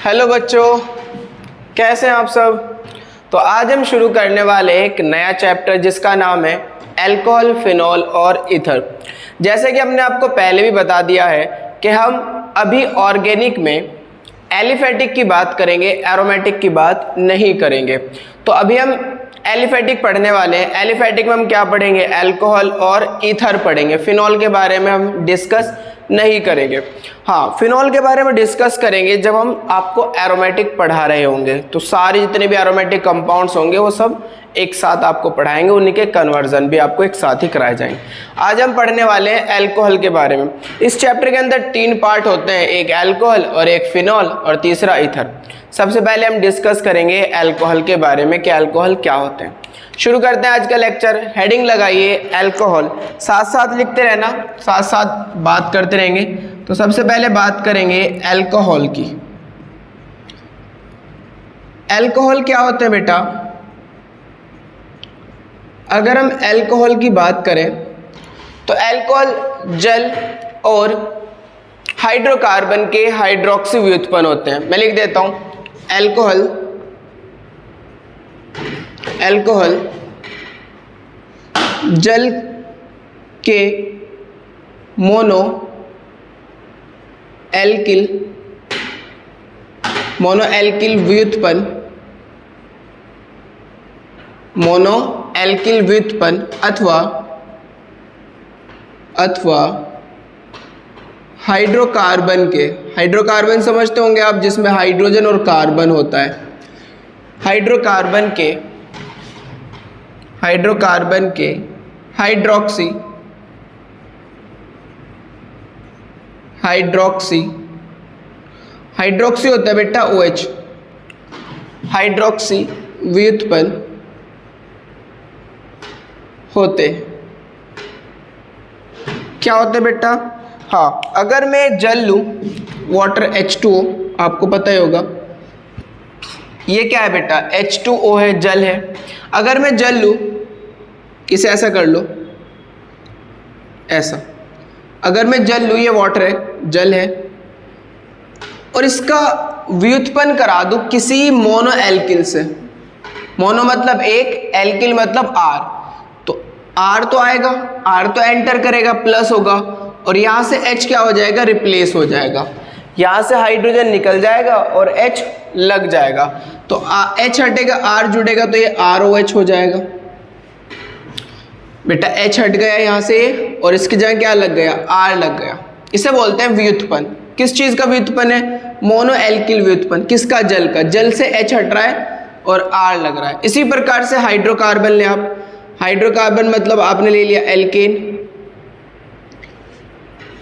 Hello बच्चों, कैसे हैं आप सब। तो आज हम शुरू करने वाले हैं एक नया चैप्टर जिसका नाम है अल्कोहल, फिनॉल और ईथर। जैसे कि हमने आपको पहले भी बता दिया है कि हम अभी ऑर्गेनिक में एलिफेटिक की बात करेंगे, एरोमेटिक की बात नहीं करेंगे। तो अभी हम एलिफेटिक पढ़ने वाले हैं। एलिफेटिक में हम क्या पढ़ेंगे? अल्कोहल और ईथर पढ़ेंगे। फिनॉल के बारे में हम डिस्कस नहीं करेंगे। हाँ, फिनॉल के बारे में डिस्कस करेंगे जब हम आपको एरोमेटिक पढ़ा रहे होंगे। तो सारे जितने भी एरोमेटिक कंपाउंड्स होंगे वो सब एक साथ आपको पढ़ाएंगे, उन्हीं के कन्वर्जन भी आपको एक साथ ही कराए जाएंगे। आज हम पढ़ने वाले हैं अल्कोहल के बारे में। इस चैप्टर के अंदर 3 पार्ट होते हैं, एक अल्कोहल और एक फिनॉल और तीसरा ईथर। सबसे पहले हम डिस्कस करेंगे अल्कोहल के बारे में कि अल्कोहल क्या होते हैं। शुरू करते हैं आज का लेक्चर। हेडिंग लगाइए अल्कोहल, साथ साथ लिखते रहना, साथ साथ बात करते रहेंगे। तो सबसे पहले बात करेंगे अल्कोहल की। अल्कोहल क्या होते हैं बेटा? अगर हम अल्कोहल की बात करें तो अल्कोहल जल और हाइड्रोकार्बन के हाइड्रोक्सी व्युत्पन्न होते हैं। मैं लिख देता हूं, अल्कोहल जल के मोनो एल्किल व्युत्पन्न अथवा हाइड्रोकार्बन समझते होंगे आप, जिसमें हाइड्रोजन और कार्बन होता है। हाइड्रोकार्बन के हाइड्रोक्सी होता है बेटा OH। हाइड्रोक्सी व्युत्पन्न होते क्या होते बेटा? हाँ, अगर मैं जल लूं, वाटर H2O, आपको पता ही होगा ये क्या है बेटा? H2O है, जल है। अगर मैं जल लूं, इसे ऐसा कर लो, ऐसा। अगर मैं जल लूं, ये वाटर है, जल है, और इसका व्युत्पन्न करा दूं किसी मोनो एल्किल से। मोनो मतलब एक, एल्किल मतलब R। तो R तो आएगा, R तो एंटर करेगा, प्लस होगा, और यहाँ से H क्या हो जाएगा? रिप्लेस हो जाएगा। यहाँ से हाइड्रोजन निकल जाएगा और H लग जाएगा। तो H हटेगा, R जुड़ेगा, तो ये ROH हो जाएगा बेटा। H हट गया यहाँ से, और इसकी जगह क्या लग गया? R लग गया। इसे बोलते हैं व्युत्पन्न। किस चीज़ का व्युत्पन्न है? मोनो एल्किल व्युत्पन्न। किसका? जल का। जल से H हट रहा है और R लग रहा है। इसी प्रकार से हाइड्रोकार्बन ले आप। हाइड्रोकार्बन मतलब आपने ले लिया एल्केन।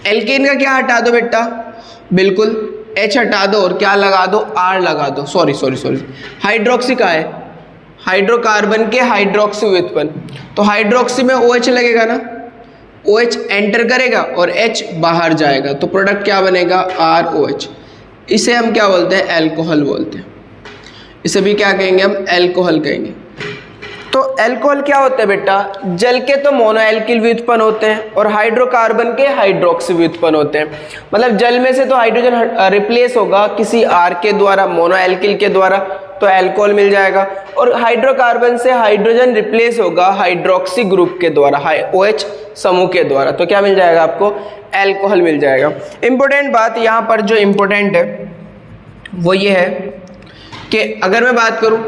एल्केन का क्या हटा दो बेटा? बिल्कुल H हटा दो और क्या लगा दो? R लगा दो। सॉरी, हाइड्रोक्सी का है, हाइड्रोकार्बन के हाइड्रोक्सी व्युत्पन्न। तो हाइड्रोक्सी में OH लगेगा ना, OH एंटर करेगा और H बाहर जाएगा, तो प्रोडक्ट क्या बनेगा? ROH। इसे हम क्या बोलते हैं? अल्कोहल बोलते हैं। इसे भी क्या कहेंगे? हम अल्कोहल कहेंगे। तो अल्कोहल क्या होता है बेटा? जल के तो मोनो एल्किल व्युत्पन्न होते हैं और हाइड्रोकार्बन के हाइड्रोक्सी व्युत्पन्न होते हैं। मतलब जल में से तो हाइड्रोजन रिप्लेस होगा किसी R के द्वारा, मोनो एल्किल के द्वारा, तो अल्कोहल मिल जाएगा। और हाइड्रोकार्बन से हाइड्रोजन रिप्लेस होगा हाइड्रोक्सी ग्रुप के द्वारा, OH समूह के द्वारा, तो क्या मिल जाएगा आपको? अल्कोहल मिल जाएगा। इंपॉर्टेंट बात यहाँ पर जो इंपॉर्टेंट है वो ये है कि अगर मैं बात करूँ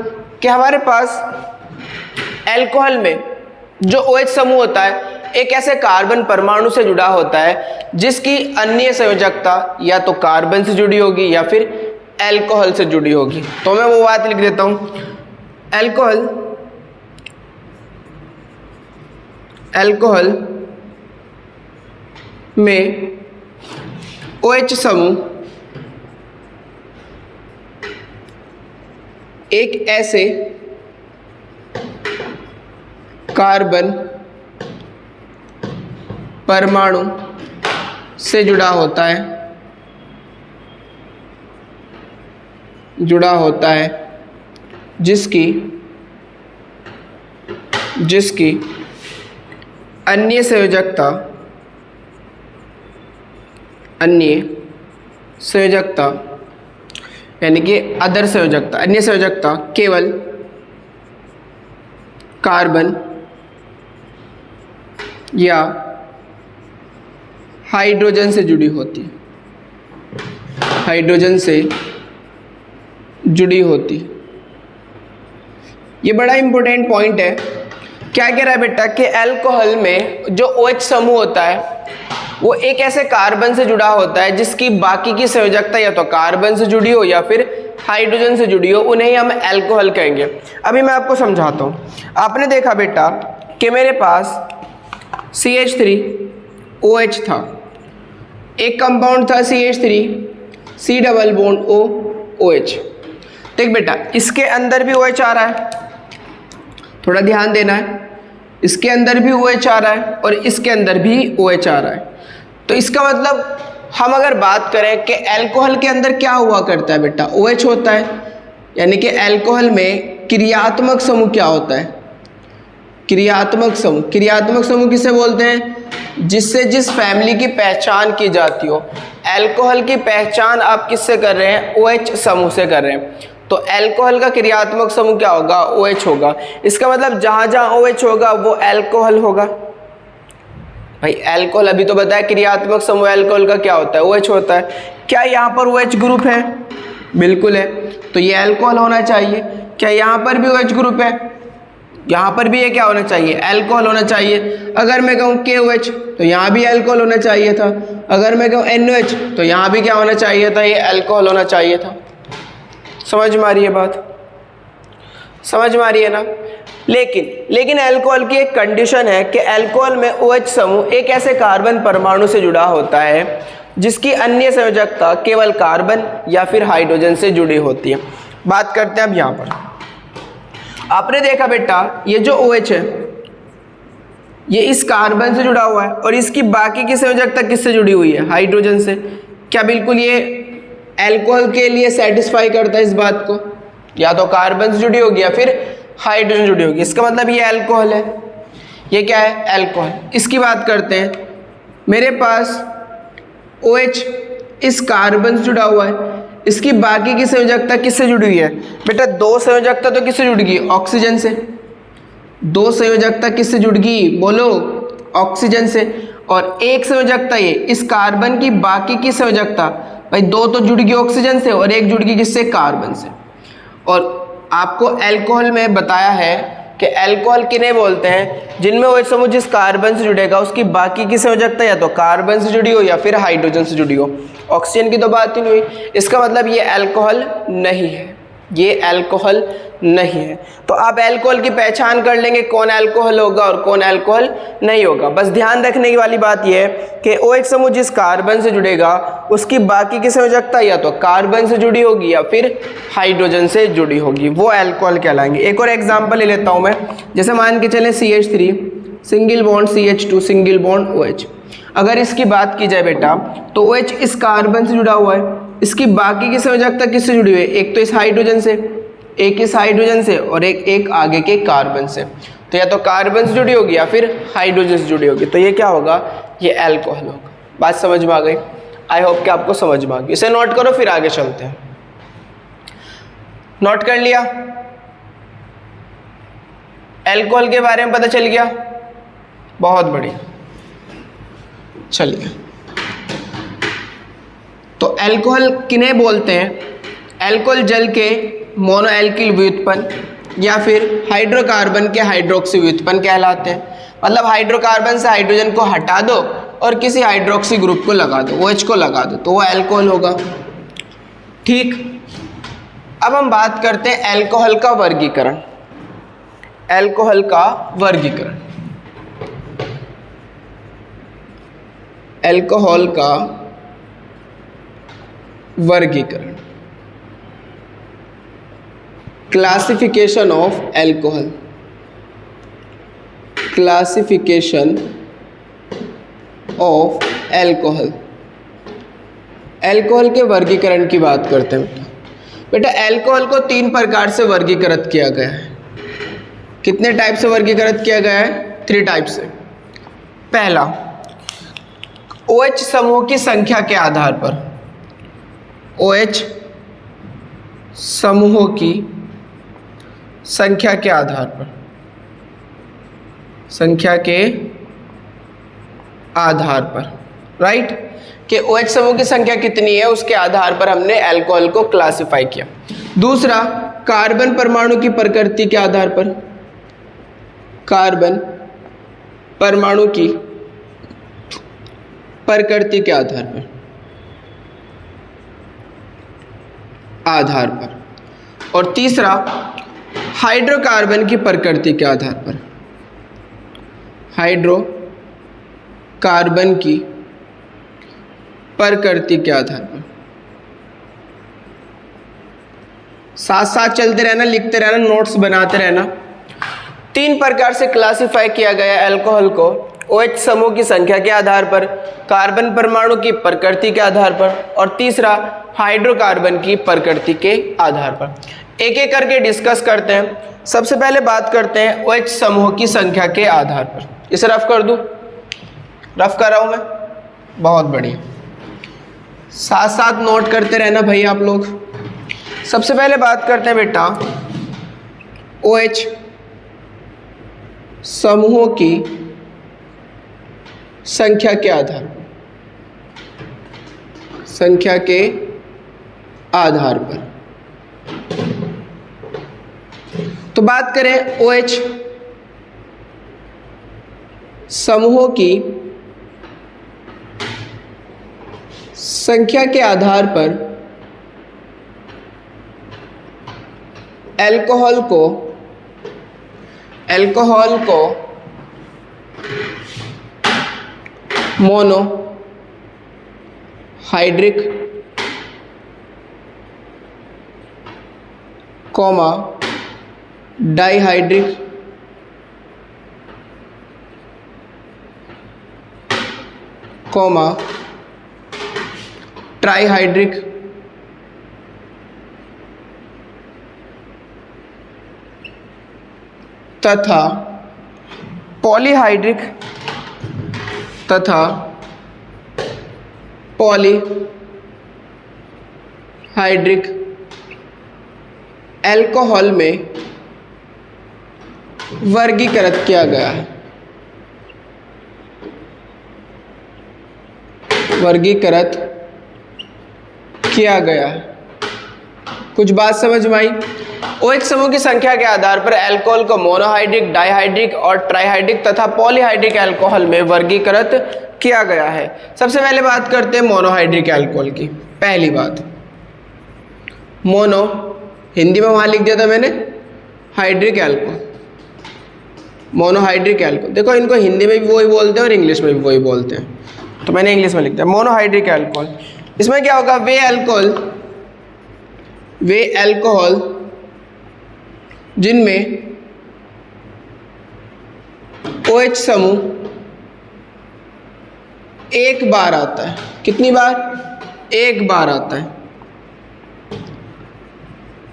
कि हमारे पास अल्कोहल में जो OH समूह होता है, एक ऐसे कार्बन परमाणु से जुड़ा होता है जिसकी अन्य संयोजकता या तो कार्बन से जुड़ी होगी या फिर अल्कोहल से जुड़ी होगी। तो मैं वो बात लिख देता हूं, अल्कोहल में OH समूह एक ऐसे कार्बन परमाणु से जुड़ा होता है जिसकी अन्य संयोजकता यानी कि अदर संयोजकता, अन्य संयोजकता केवल कार्बन या हाइड्रोजन से जुड़ी होती, हाइड्रोजन से जुड़ी होती। ये बड़ा इंपॉर्टेंट पॉइंट है। क्या कह रहा है बेटा कि अल्कोहल में जो OH समूह होता है वो एक ऐसे कार्बन से जुड़ा होता है जिसकी बाकी की संयोजकता या तो कार्बन से जुड़ी हो या फिर हाइड्रोजन से जुड़ी हो, उन्हें ही हम अल्कोहल कहेंगे। अभी मैं आपको समझाता हूँ। आपने देखा बेटा कि मेरे पास CH3OH था, एक कंपाउंड था CH3 C double bond O OH। देख बेटा इसके अंदर भी OH आ रहा है, थोड़ा ध्यान देना है, इसके अंदर भी OH आ रहा है और इसके अंदर भी OH आ रहा है। तो इसका मतलब हम अगर बात करें कि अल्कोहल के अंदर क्या हुआ करता है बेटा, OH होता है। यानी कि अल्कोहल में क्रियात्मक समूह क्या होता है, क्रियात्मक समूह। क्रियात्मक समूह किसे बोलते हैं, जिससे जिस फैमिली की पहचान की जाती हो। अल्कोहल की पहचान आप किससे कर रहे हैं, OH समूह से कर रहे हैं। तो अल्कोहल का क्रियात्मक समूह क्या होगा, OH होगा। इसका मतलब जहाँ जहाँ OH होगा वो अल्कोहल होगा। भाई अल्कोहल अभी तो बताया क्रियात्मक समूह अल्कोहल का क्या होता है, OH होता है। क्या यहाँ पर OH ग्रुप है, बिल्कुल है, तो ये अल्कोहल होना चाहिए। क्या यहाँ पर भी OH ग्रुप है, यहाँ पर भी ये क्या होना चाहिए, अल्कोहल होना चाहिए। अगर मैं कहूँ KOH तो यहाँ भी अल्कोहल होना चाहिए था। अगर मैं कहूँ NOH तो यहाँ भी क्या होना चाहिए था, ये अल्कोहल होना चाहिए था। समझ में आ रही है बात, समझ में आ रही है ना। लेकिन अल्कोहल की एक कंडीशन है कि अल्कोहल में OH समूह एक ऐसे कार्बन परमाणु से जुड़ा होता है जिसकी अन्य संयोजकता केवल कार्बन या फिर हाइड्रोजन से जुड़ी होती है। बात करते हैं अब यहाँ पर। आपने देखा बेटा ये जो OH है ये इस कार्बन से जुड़ा हुआ है और इसकी बाकी की संयोजकता किससे जुड़ी हुई है, हाइड्रोजन से। क्या बिल्कुल ये अल्कोहल के लिए सेटिस्फाई करता है इस बात को, या तो कार्बन से जुड़ी होगी या फिर हाइड्रोजन जुड़ी होगी। इसका मतलब ये अल्कोहल है, ये क्या है, अल्कोहल। इसकी बात करते हैं। मेरे पास OH इस कार्बन से जुड़ा हुआ है, इसकी बाकी की संयोजकता किससे जुड़ी हुई है बेटा, दो संयोजकता तो किससे जुड़ गई, ऑक्सीजन से। दो संयोजकता किससे जुड़ गई, बोलो, ऑक्सीजन से। और एक संयोजकता ये इस कार्बन की बाकी की संयोजकता, भाई दो तो जुड़ गई ऑक्सीजन से और एक जुड़ गई किससे, कार्बन से। और आपको अल्कोहल में बताया है कि अल्कोहल किन्हें बोलते हैं, जिनमें OH समूह जिस कार्बन से जुड़ेगा उसकी बाकी की संयोजकता या तो कार्बन से जुड़ी हो या फिर हाइड्रोजन से जुड़ी हो। ऑक्सीजन की तो बात ही नहीं हुई। इसका मतलब ये अल्कोहल नहीं है, ये अल्कोहल नहीं है। तो आप अल्कोहल की पहचान कर लेंगे कौन अल्कोहल होगा और कौन अल्कोहल नहीं होगा। बस ध्यान रखने की वाली बात यह है कि OH समूह जिस कार्बन से जुड़ेगा उसकी बाकी की संयोजकता या तो कार्बन से जुड़ी होगी या फिर हाइड्रोजन से जुड़ी होगी, वो अल्कोहल कहलाएंगे। एक और एग्जांपल ले लेता हूं मैं। जैसे मान के चलें CH3 single bond CH2 single bond OH। अगर इसकी बात की जाए बेटा तो OH इस कार्बन से जुड़ा हुआ है, इसकी बाकी की संयोजकता किससे जुड़ी हुई है, एक तो इस हाइड्रोजन से, एक इस हाइड्रोजन से और एक आगे के कार्बन से। तो या तो कार्बन से जुड़ी होगी या फिर हाइड्रोजन से जुड़ी होगी। तो ये क्या होगा, ये अल्कोहल होगा। बात समझ में आ गई, आई होप कि आपको समझ में आ गई। इसे नोट करो फिर आगे चलते हैं। नोट कर लिया, अल्कोहल के बारे में पता चल गया, बहुत बढ़िया। चलिए, तो अल्कोहल किन्हें बोलते हैं, अल्कोहल जल के मोनोएल्किल व्युत्पन्न या फिर हाइड्रोकार्बन के हाइड्रोक्सी व्युत्पन्न कहलाते हैं। मतलब हाइड्रोकार्बन से हाइड्रोजन को हटा दो और किसी हाइड्रोक्सी ग्रुप को लगा दो, OH को लगा दो, तो वो अल्कोहल होगा। ठीक, अब हम बात करते हैं अल्कोहल का वर्गीकरण। अल्कोहल का वर्गीकरण, अल्कोहल का वर्गीकरण, classification of alcohol, classification of alcohol. Alcohol के वर्गीकरण की बात करते हैं बेटा। अल्कोहल को 3 प्रकार से वर्गीकृत किया गया है। कितने टाइप से वर्गीकृत किया गया है, 3 टाइप से। पहला, OH समूह की संख्या के आधार पर, OH समूहों की संख्या के आधार पर, संख्या के आधार पर, राइट, कि OH समूह की संख्या कितनी है उसके आधार पर हमने अल्कोहल को क्लासिफाई किया। दूसरा, कार्बन परमाणु की प्रकृति के आधार पर, कार्बन परमाणु की प्रकृति के आधार पर, और तीसरा, हाइड्रोकार्बन की प्रकृति के आधार पर, हाइड्रोकार्बन की प्रकृति के आधार पर। साथ साथ चलते रहना, लिखते रहना, नोट्स बनाते रहना। 3 प्रकार से क्लासिफाई किया गया अल्कोहल को, OH समूह की संख्या के आधार पर, कार्बन परमाणु की प्रकृति के आधार पर, और तीसरा हाइड्रोकार्बन की प्रकृति के आधार पर। एक एक करके डिस्कस करते हैं। सबसे पहले बात करते हैं OH समूह की संख्या के आधार पर। इसे रफ कर दूं? रफ कर रहा हूं मैं, बहुत बढ़िया। साथ साथ नोट करते रहना भाई आप लोग। सबसे पहले बात करते हैं बेटा OH समूहों की संख्या के आधार पर, संख्या के आधार पर। तो बात करें OH समूहों की संख्या के आधार पर अल्कोहल को मोनोहाइड्रिक, डाइहाइड्रिक, ट्राइहाइड्रिक, तथा पॉलीहाइड्रिक तथा पॉलीहाइड्रिक अल्कोहल में वर्गीकृत किया गया है। वर्गीकृत किया गया है। कुछ बात समझ में आई? OH समूह की संख्या के आधार पर अल्कोहल को मोनोहाइड्रिक, डाइहाइड्रिक और ट्राइहाइड्रिक तथा पॉलीहाइड्रिक अल्कोहल में वर्गीकृत किया गया है। सबसे पहले बात करते हैं मोनोहाइड्रिक अल्कोहल की। पहली बात, मोनो हिंदी में वहां लिख दिया था मैंने, हाइड्रिक अल्कोहल, मोनोहाइड्रिक अल्कोहल। देखो इनको हिंदी में भी वही बोलते हैं और इंग्लिश में भी वही बोलते हैं, तो मैंने इंग्लिश में लिख दिया मोनोहाइड्रिक अल्कोहल। इसमें क्या होगा, वे अल्कोहल जिनमें OH समूह एक बार आता है। कितनी बार? एक बार आता है,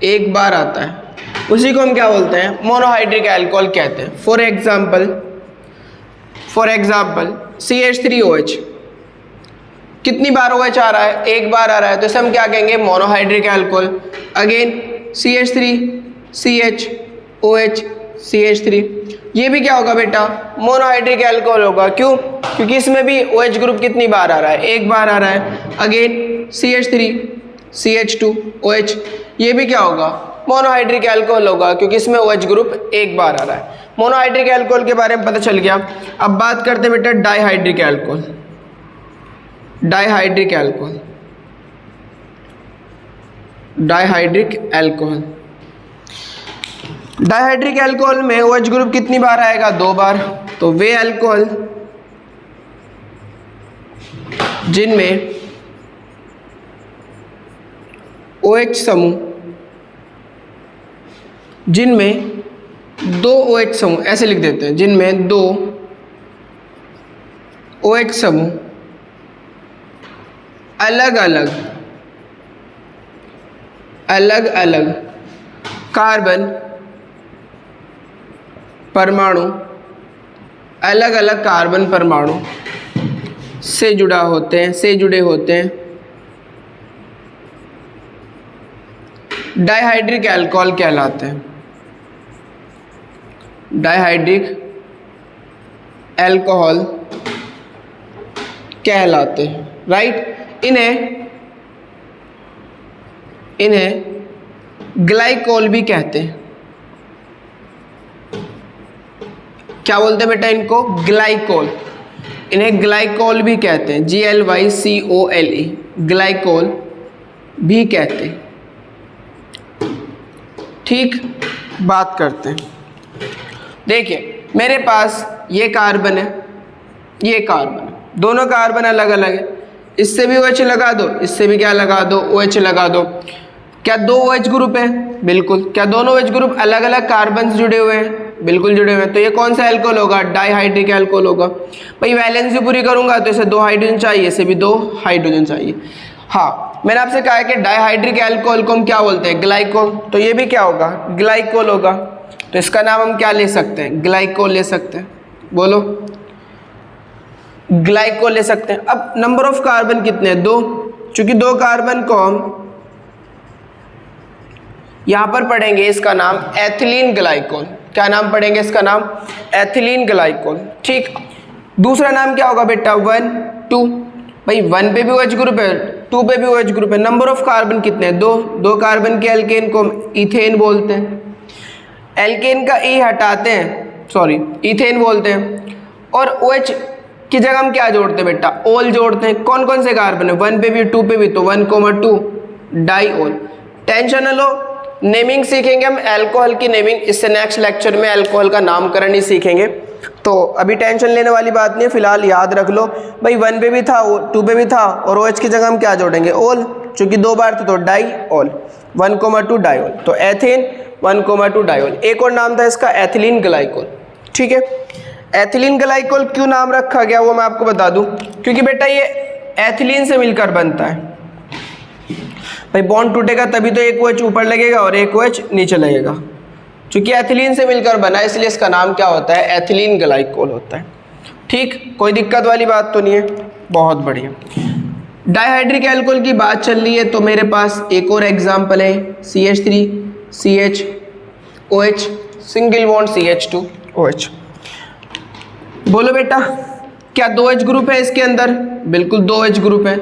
एक बार आता है, उसी को हम क्या बोलते हैं, मोनोहाइड्रिक अल्कोहल कहते हैं। फॉर एग्जाम्पल CH3OH, कितनी बार OH आ रहा है? एक बार आ रहा है, तो इसे हम क्या कहेंगे, monohydric alcohol. Again CH3CHOH CH3, ये भी क्या होगा बेटा, मोनोहाइड्रिक अल्कोहल होगा। क्यों? क्योंकि इसमें भी OH ग्रुप कितनी बार आ रहा है, एक बार आ रहा है। अगेन CH3CH2OH, ये भी क्या होगा, मोनोहाइड्रिक अल्कोहल होगा, क्योंकि इसमें OH ग्रुप एक बार आ रहा है। मोनोहाइड्रिक अल्कोहल के बारे में पता चल गया। अब बात करते हैं बेटा dihydric alcohol. Dihydric alcohol, dihydric alcohol, dihydric alcohol में OH ग्रुप कितनी बार आएगा, 2 बार। तो वे अल्कोहल जिनमें OH समूह, जिनमें 2 OH समूह, ऐसे लिख देते हैं, जिनमें 2 OH समूह अलग अलग कार्बन परमाणु, अलग अलग कार्बन परमाणु से जुड़े होते हैं, डाइहाइड्रिक अल्कोहल कहलाते हैं, डाइहाइड्रिक अल्कोहल कहलाते हैं, राइट। इन्हें ग्लाइकोल भी कहते हैं। क्या बोलते हैं बेटा इनको? ग्लाइकोल। इन्हें ग्लाइकोल भी कहते हैं, GLYCOLE, ग्लाइकोल भी कहते हैं। ठीक, बात करते हैं। देखिए मेरे पास ये कार्बन है, ये कार्बन है, दोनों कार्बन अलग अलग है। इससे भी OH लगा दो, इससे भी क्या लगा दो? OH लगा दो। क्या दो OH ग्रुप है? बिल्कुल। क्या दोनों OH ग्रुप अलग अलग कार्बन से जुड़े हुए हैं? बिल्कुल जुड़े हुए हैं। तो ये कौन सा अल्कोहल होगा? डाइहाइड्रिक अल्कोहल होगा। भाई वैलेंसी पूरी करूंगा तो इसे 2 हाइड्रोजन चाहिए, इसे भी 2 हाइड्रोजन चाहिए। हाँ, मैंने आपसे कहा है कि डाइहाइड्रिक अल्कोहल को हम क्या बोलते हैं? ग्लाइकोल। तो ये भी क्या होगा? ग्लाइकोल होगा। तो इसका नाम हम क्या ले सकते हैं? ग्लाइकोल ले सकते हैं। बोलो, ग्लाइकोल ले सकते हैं। अब नंबर ऑफ कार्बन कितने हैं? 2। चूंकि 2 कार्बन को हम यहां पर पढ़ेंगे, इसका नाम एथिलीन ग्लाइकोल। क्या नाम पढ़ेंगे इसका? नाम एथिलीन ग्लाइकोल। ठीक, दूसरा नाम क्या होगा बेटा? 1, 2। भाई 1 पे भी OH ग्रुप है, 2 पे भी OH ग्रुप है। नंबर ऑफ कार्बन कितने हैं? 2। 2 कार्बन के एल्केन को हम इथेन बोलते हैं। एल्केन का ई हटाते हैं, सॉरी इथेन बोलते हैं। और OH की जगह हम क्या जोड़ते हैं बेटा? ओल जोड़ते हैं। कौन कौन से कार्बन है? 1 पे भी 2 पे भी, तो 1,2 डाईओल। टेंशन न लो, नेमिंग सीखेंगे हम एल्कोहल की नेमिंग, इससे नेक्स्ट लेक्चर में अल्कोहल का नामकरण ही सीखेंगे। तो अभी टेंशन लेने वाली बात नहीं है, फिलहाल याद रख लो भाई 1 पे भी था, 2 पे भी था, और OH की जगह हम क्या जोड़ेंगे? ओल। चूंकि 2 बार था तो डाईओल, 1,2 डाईओल। तो एथेन 1,2 डाईओल। एक और नाम था इसका एथिलीन ग्लाइकोल। ठीक है, एथिलीन ग्लाइकोल क्यों नाम रखा गया वो मैं आपको बता दूं, क्योंकि बेटा ये एथिलीन से मिलकर बनता है। भाई बॉन्ड टूटेगा तभी तो एक OH ऊपर लगेगा और एक OH नीचे लगेगा। चूंकि एथिलीन से मिलकर बना है इसलिए इसका नाम क्या होता है? एथिलीन ग्लाइकोल होता है। ठीक, कोई दिक्कत वाली बात तो नहीं है? बहुत बढ़िया। डाइहाइड्रिक अल्कोहल की बात चल रही है तो मेरे पास एक और एग्जाम्पल है, CH3 CH OH, single bond CH2 OH। बोलो बेटा, क्या 2 OH ग्रुप है इसके अंदर? बिल्कुल 2 OH ग्रुप है।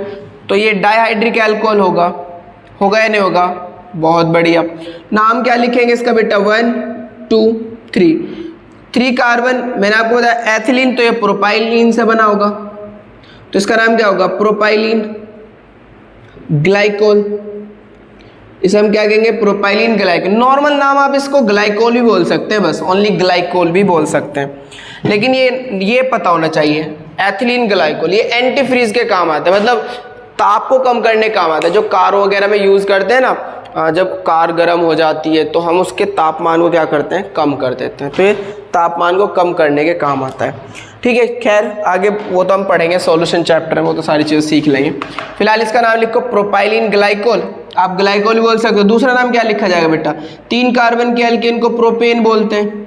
तो ये डाइहाइड्रिक अल्कोहल होगा या नहीं होगा? बहुत बढ़िया। नाम क्या लिखेंगे इसका बेटा? 1, 2, 3। 3 कार्बन, मैंने आपको बताया एथिलीन, तो ये प्रोपाइलीन से बना होगा, तो इसका नाम क्या होगा? Propylene glycol. इसे हम क्या कहेंगे? Propylene glycol. नॉर्मल नाम आप इसको ग्लाइकोल भी बोल सकते हैं, बस ओनली ग्लाइकोल भी बोल सकते हैं, लेकिन ये पता होना चाहिए एथिलीन ग्लाइकोल। ये एंटी फ्रीज के काम आता है, मतलब ताप को कम करने काम आता है। जो कार वगैरह में यूज करते हैं ना, जब कार गर्म हो जाती है तो हम उसके तापमान को क्या करते हैं? कम कर देते हैं। तो ये तापमान को कम करने के काम आता है। ठीक है, खैर आगे वो तो हम पढ़ेंगे सॉल्यूशन चैप्टर में, वो तो सारी चीज़ें सीख लेंगे। फिलहाल इसका नाम लिखो प्रोपाइलीन ग्लाइकोल। आप ग्लाइकोल भी बोल सकते हो। दूसरा नाम क्या लिखा जाएगा बेटा? 3 कार्बन के एल्केन को प्रोपेन बोलते हैं।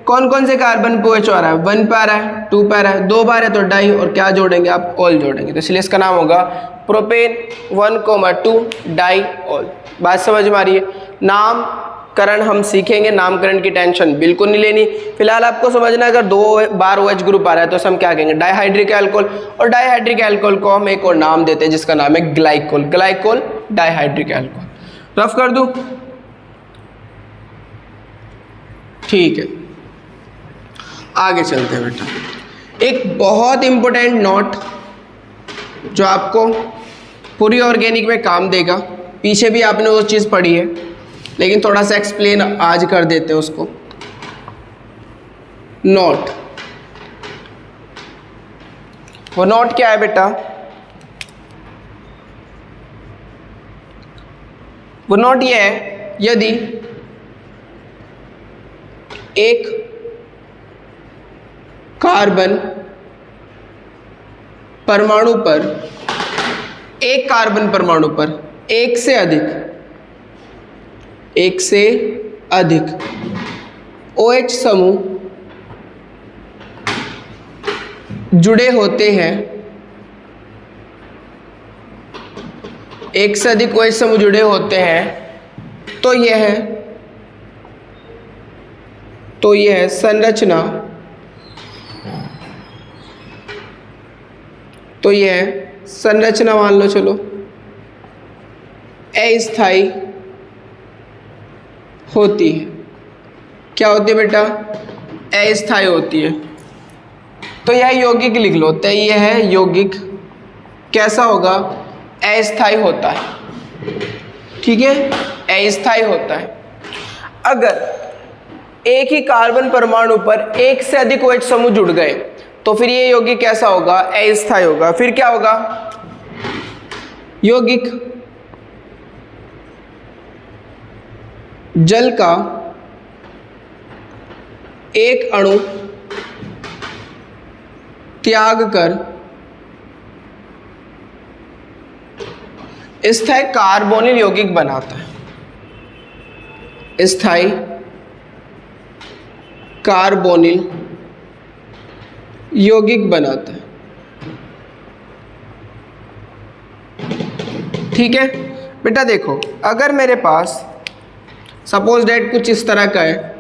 कौन कौन से कार्बन पे OH आ रहा है? 1 पे आ रहा है, 2 पे आ रहा है, 2 बार है तो डाई, और क्या जोड़ेंगे आप? ओल जोड़ेंगे। तो इसलिए इसका नाम होगा प्रोपेन 1,2 डाईओल। बात समझ में आ रही है? नामकरण हम सीखेंगे, नामकरण की टेंशन बिल्कुल नहीं लेनी। फिलहाल आपको समझना है, अगर 2 बार OH ग्रुप आ रहा है तो हम क्या कहेंगे? Dihydric alcohol. और डाइहाइड्रिक अल्कोहल को हम एक और नाम देते हैं जिसका नाम है glycol. Glycol dihydric alcohol. Rough कर दूं? ठीक है, आगे चलते हैं बेटा। एक बहुत इंपॉर्टेंट नोट जो आपको पूरी ऑर्गेनिक में काम देगा, पीछे भी आपने वो चीज़ पढ़ी है लेकिन थोड़ा सा एक्सप्लेन आज कर देते हैं उसको। नोट, वो नोट क्या है बेटा? वो नोट ये है, यदि एक कार्बन परमाणु पर, एक कार्बन परमाणु पर एक से अधिक OH समूह जुड़े होते हैं, एक से अधिक OH समूह जुड़े होते हैं तो यह है संरचना, तो यह है संरचना मान लो, चलो अस्थायी होती है। क्या होती है बेटा? अस्थायी होती है। तो यह यौगिक लिख लो, तो यह है यौगिक कैसा होगा? अस्थायी होता है। ठीक है, अस्थायी होता है। अगर एक ही कार्बन परमाणु पर एक से अधिक OH समूह जुड़ गए तो फिर ये यौगिक कैसा होगा? अस्थायी होगा। फिर क्या होगा? यौगिक जल का एक अणु त्याग कर स्थायी कार्बोनिल यौगिक बनाता है। स्थायी कार्बोनिल यौगिक बनाता है। ठीक है बेटा, देखो अगर मेरे पास सपोज डेट कुछ इस तरह का है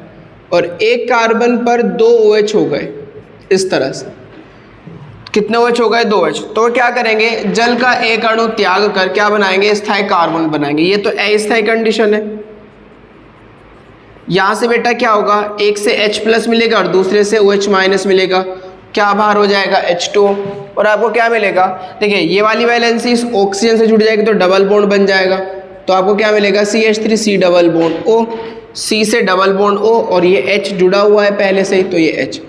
और एक कार्बन पर 2 OH हो गए, इस तरह से कितने OH हो गए? 2 OH। तो क्या करेंगे? जल का एक अणु त्याग कर क्या बनाएंगे? स्थायी कार्बन बनाएंगे। ये तो अस्थायी कंडीशन है। यहां से बेटा क्या होगा? एक से H+ मिलेगा और दूसरे से OH- मिलेगा। क्या बाहर हो जाएगा? H2O। और आपको क्या मिलेगा? देखिए ये वाली वैलेंसी इस ऑक्सीजन से जुड़ जाएगी तो डबल बॉन्ड बन जाएगा। तो आपको क्या मिलेगा? CH3 C double bond O, C से डबल बॉन्ड O और ये H जुड़ा हुआ है पहले से ही, तो ये H।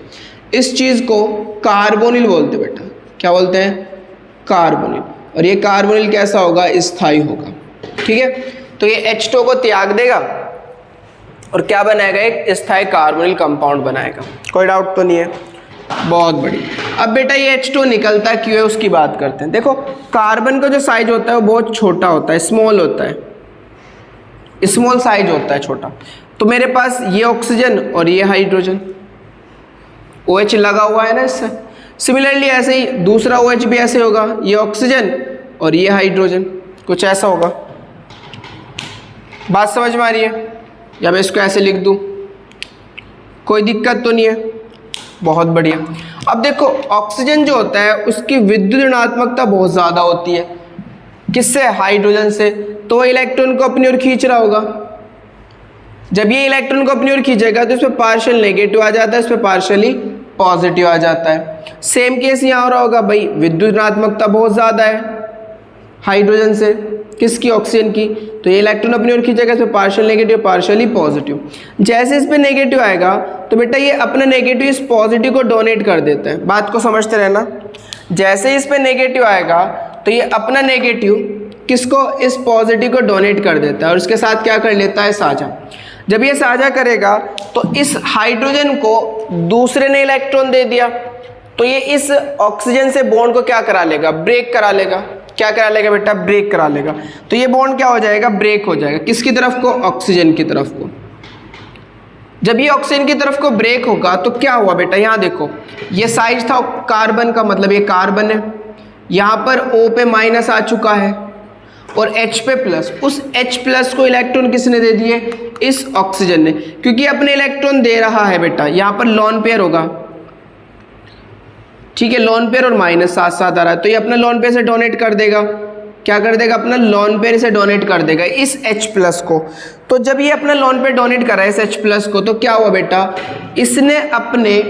इस चीज़ को कार्बोनिल बोलते हैं बेटा। क्या बोलते हैं? कार्बोनिल। और ये कार्बोनिल कैसा होगा? स्थायी होगा। ठीक है, तो ये H2O को त्याग देगा और क्या बनाएगा? एक स्थायी कार्बोनिल कंपाउंड बनाएगा। कोई डाउट तो नहीं है? बहुत बढ़िया। अब बेटा ये H2O निकलता क्यों है उसकी बात करते हैं। देखो कार्बन का जो साइज होता है वो बहुत छोटा होता है, स्मॉल होता है, स्मॉल साइज होता है, छोटा। तो मेरे पास ये ऑक्सीजन और ये हाइड्रोजन, OH लगा हुआ है ना इससे। सिमिलरली ऐसे ही दूसरा OH भी ऐसे होगा, ये ऑक्सीजन और ये हाइड्रोजन, कुछ ऐसा होगा। बात समझ में आ रही है? या मैं इसको ऐसे लिख दूं, कोई दिक्कत तो नहीं है? बहुत बढ़िया। अब देखो ऑक्सीजन जो होता है उसकी विद्युत ऋणात्मकता बहुत ज़्यादा होती है। किससे? हाइड्रोजन से। तो वो इलेक्ट्रॉन को अपनी ओर खींच रहा होगा। जब ये इलेक्ट्रॉन को अपनी ओर खींचेगा तो इसमें पार्शियल नेगेटिव आ जाता है, इसमें पार्शियली पॉजिटिव आ जाता है। सेम केस यहाँ हो रहा होगा भाई, विद्युत ऋणात्मकता बहुत ज़्यादा है हाइड्रोजन से, किसकी? ऑक्सीजन की। तो ये इलेक्ट्रॉन अपनी ओर खींचेगा, इसमें पार्शियल नेगेटिव पार्शियली पॉजिटिव। जैसे इस पे नेगेटिव आएगा तो बेटा ये अपना नेगेटिव इस पॉजिटिव को डोनेट कर देता है। बात को समझते रहना। जैसे इस पे नेगेटिव आएगा तो ये अपना नेगेटिव किसको? इस पॉजिटिव को डोनेट कर देता है और उसके साथ क्या कर लेता है? साझा। जब ये साझा करेगा तो इस हाइड्रोजन को दूसरे ने इलेक्ट्रॉन दे दिया तो ये इस ऑक्सीजन से बॉन्ड को क्या करा लेगा? ब्रेक करा लेगा। क्या करा लेगा बेटा? ब्रेक करा लेगा। तो ये बॉन्ड क्या हो जाएगा? ब्रेक हो जाएगा। किसकी तरफ को? ऑक्सीजन की तरफ को। जब ये ऑक्सीजन की तरफ को ब्रेक होगा तो क्या हुआ बेटा? यहाँ देखो ये साइज था कार्बन का, मतलब ये कार्बन है, यहाँ पर O पे माइनस आ चुका है और H पे प्लस। उस H+ को इलेक्ट्रॉन किसने दे दिए? इस ऑक्सीजन ने, क्योंकि अपने इलेक्ट्रॉन दे रहा है बेटा। यहाँ पर लोन पेयर होगा, ठीक है, लोन पेयर और माइनस साथ साथ आ रहा है तो ये अपना लोन पेयर से डोनेट कर देगा। क्या कर देगा? अपना लोन पेयर से डोनेट कर देगा इस H+ को। तो जब ये अपना लोन पेयर डोनेट कर रहा है इस H+ को तो क्या हुआ बेटा? इसने अपने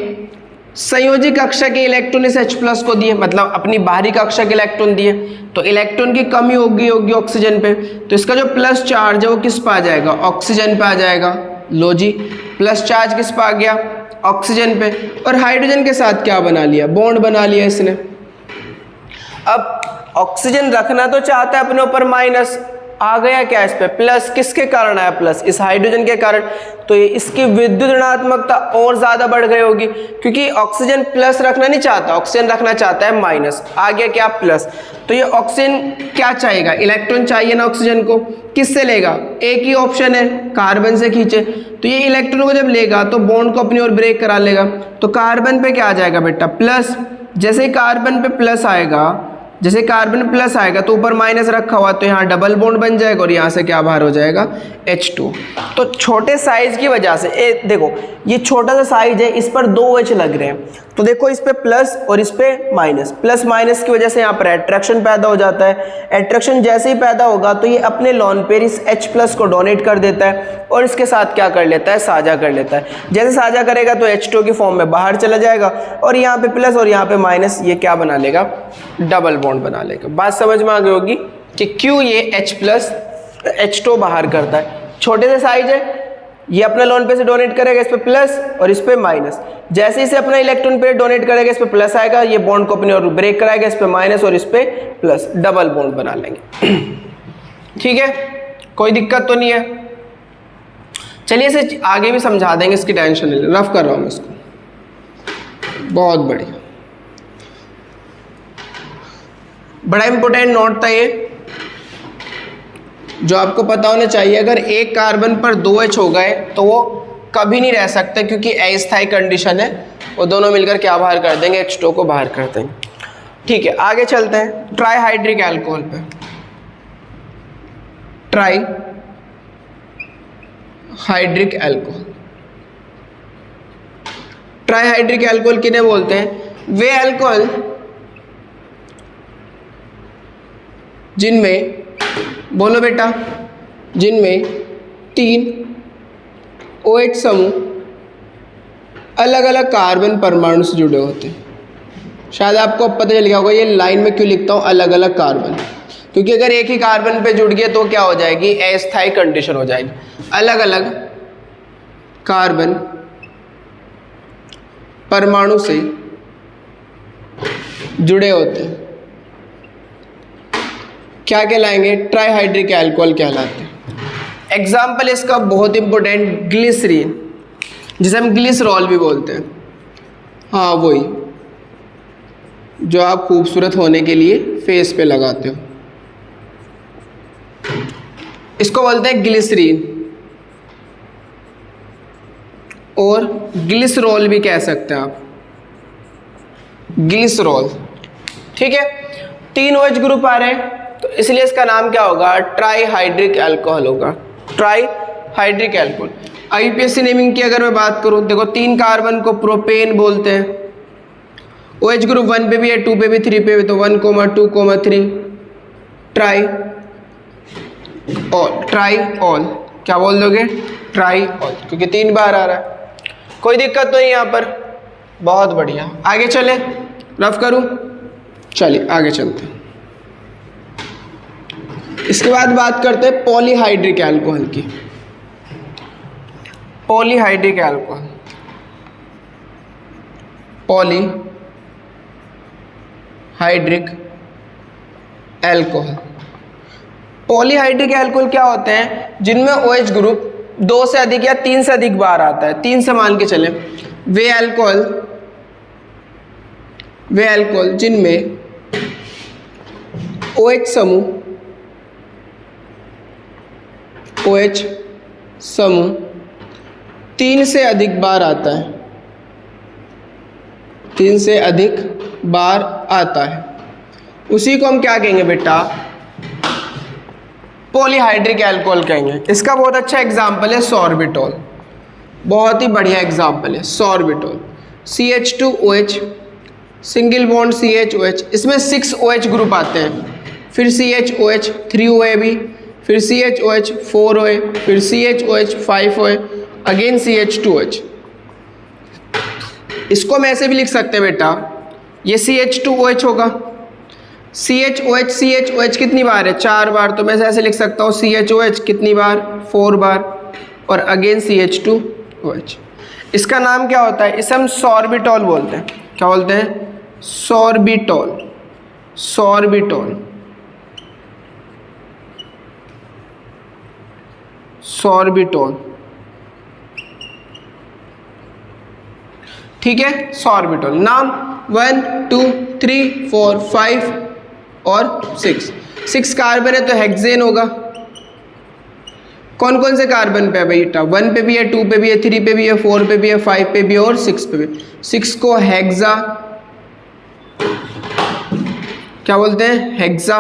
संयोजी कक्षा के इलेक्ट्रॉन इस H+ को दिए, मतलब अपनी बाहरी कक्षा के इलेक्ट्रॉन दिए। तो इलेक्ट्रॉन की कमी होगी ऑक्सीजन पे, तो इसका जो प्लस चार्ज है वो किस पे आ जाएगा? ऑक्सीजन पे आ जाएगा। लो जी, प्लस चार्ज किस पे आ गया? ऑक्सीजन पे। और हाइड्रोजन के साथ क्या बना लिया? बॉन्ड बना लिया इसने। अब ऑक्सीजन रखना तो चाहता है अपने ऊपर माइनस, आ गया क्या इस पे? प्लस। किसके कारण आया प्लस? इस हाइड्रोजन के कारण। तो ये इसकी विद्युत ऋणात्मकता और ज्यादा बढ़ गई होगी, क्योंकि ऑक्सीजन प्लस रखना नहीं चाहता, ऑक्सीजन रखना चाहता है माइनस। आ गया क्या? प्लस। तो ये ऑक्सीजन क्या चाहेगा? इलेक्ट्रॉन चाहिए ना ऑक्सीजन को। किससे लेगा? एक ही ऑप्शन है, कार्बन से खींचे। तो ये इलेक्ट्रॉन को जब लेगा तो बॉन्ड को अपनी ओर ब्रेक करा लेगा। तो कार्बन पे क्या आ जाएगा बेटा? प्लस। जैसे ही कार्बन पे प्लस आएगा जैसे कार्बन प्लस आएगा तो ऊपर माइनस रखा हुआ तो यहाँ डबल बॉन्ड बन जाएगा और यहाँ से क्या बाहर हो जाएगा H2। तो छोटे साइज की वजह से देखो ये छोटा सा साइज है, इस पर 2 H लग रहे हैं तो देखो इस पे प्लस और इस पे माइनस, प्लस माइनस की वजह से यहाँ पर एट्रैक्शन पैदा हो जाता है। एट्रैक्शन जैसे ही पैदा होगा तो ये अपने लोन पेयर इस H प्लस को डोनेट कर देता है और इसके साथ क्या कर लेता है, साझा कर लेता है। जैसे साझा करेगा तो H2 की फॉर्म में बाहर चला जाएगा और यहाँ पे प्लस और यहाँ पे माइनस, ये क्या बना लेगा, डबल बॉन्ड बना लेगा। बात समझ में आ गई होगी कि क्यों ये H प्लस H2 बाहर करता है। छोटे से साइज है, ये अपना लोन पेयर से डोनेट करेगा, इस पे प्लस और इस पे माइनस। जैसे इसे अपना इलेक्ट्रॉन पेयर डोनेट करेगा, इस पे प्लस आएगा, ये बॉन्ड को अपने और ब्रेक कराएगा, इस पे माइनस और इस पे प्लस, डबल बॉन्ड बना लेंगे। ठीक है, कोई दिक्कत तो नहीं है। चलिए इसे आगे भी समझा देंगे, इसकी टेंशन नहीं, रफ कर रहा हूँ इसको। बहुत बढ़िया, बड़ा इंपॉर्टेंट नोट था ये जो आपको पता होना चाहिए। अगर एक कार्बन पर 2 H हो गए तो वो कभी नहीं रह सकते क्योंकि अस्थायी कंडीशन है, वो दोनों मिलकर क्या बाहर कर देंगे, H2 को बाहर कर देंगे। ठीक है, आगे चलते हैं ट्राईहाइड्रिक अल्कोहल पे। ट्राईहाइड्रिक अल्कोहल, ट्राईहाइड्रिक अल्कोहल किन्हें बोलते हैं, वे अल्कोहल जिनमें, बोलो बेटा, जिनमें 3 OH समूह अलग अलग कार्बन परमाणु से जुड़े होते हैं। शायद आपको अब पता चल गया होगा ये लाइन में क्यों लिखता हूँ अलग अलग कार्बन, क्योंकि अगर एक ही कार्बन पे जुड़ गया तो क्या हो जाएगी, अस्थायी कंडीशन हो जाएगी। अलग अलग कार्बन परमाणु से जुड़े होते हैं, क्या कहलाएंगे, ट्राईहाइड्रिक अल्कोहल कहलाते हैं। एग्जाम्पल इसका बहुत इंपॉर्टेंट, ग्लिसरीन, जिसे हम ग्लिसरॉल भी बोलते हैं। हाँ वही जो आप खूबसूरत होने के लिए फेस पे लगाते हो, इसको बोलते हैं ग्लिसरीन, और ग्लिसरॉल भी कह सकते हैं आप, ग्लिसरॉल। ठीक है, 3 OH ग्रुप आ रहे हैं तो इसलिए इसका नाम क्या होगा, ट्राईहाइड्रिक अल्कोहल होगा, ट्राईहाइड्रिक अल्कोहल। IUPAC नेमिंग की अगर मैं बात करूं, देखो 3 कार्बन को प्रोपेन बोलते हैं। OH ग्रुप 1 पे भी है, 2 पे भी, 3 पे भी, तो 1, 2, 3 ट्राई ऑल, ट्राई ऑल क्या बोल दोगे, ट्राई ऑल, क्योंकि 3 बार आ रहा है। कोई दिक्कत तो नहीं यहाँ पर, बहुत बढ़िया। आगे चले, रफ करूं, चलिए आगे चलते हैं। इसके बाद बात करते हैं पॉलीहाइड्रिक अल्कोहल की। Polyhydric alcohol, polyhydric alcohol, polyhydric alcohol क्या होते हैं, जिनमें OH ग्रुप 2 से अधिक या 3 से अधिक बार आता है। 3 से मान के चले, वे अल्कोहल जिनमें OH समूह 3 से अधिक बार आता है, 3 से अधिक बार आता है, उसी को हम क्या कहेंगे बेटा, पॉलीहाइड्रिक अल्कोहल कहेंगे। इसका बहुत अच्छा एग्जाम्पल है सॉर्बिटॉल, बहुत ही बढ़िया एग्जाम्पल है sorbitol. CH2OH, single bond CHOH, इसमें 6 OH ग्रुप आते हैं, फिर CHOH 3OA भी, फिर CHOH 4OA, फिर CHOH 5OA, अगेन CH2OH। इसको हम ऐसे भी लिख सकते हैं बेटा, ये CH2OH होगा, CHOH कितनी बार है, 4 बार, तो मैं ऐसे लिख सकता हूँ CHOH कितनी बार, 4 बार, और अगेन CH2OH। इसका नाम क्या होता है, इसे हम सॉर्बिटॉल बोलते हैं। क्या बोलते हैं, सॉर्बिटॉल, सॉर्बिटॉल, सॉर्बिटॉल। ठीक है, सॉर्बिटॉल। नाम 1, 2, 3, 4, 5 और 6 कार्बन है तो हेक्सेन होगा। कौन कौन से कार्बन पे है बेटा, 1 पे भी है, 2 पे भी है, 3 पे भी है, 4 पे भी है, 5 पे भी है और 6 पे भी। 6 को हेक्सा क्या बोलते हैं, हेक्सा।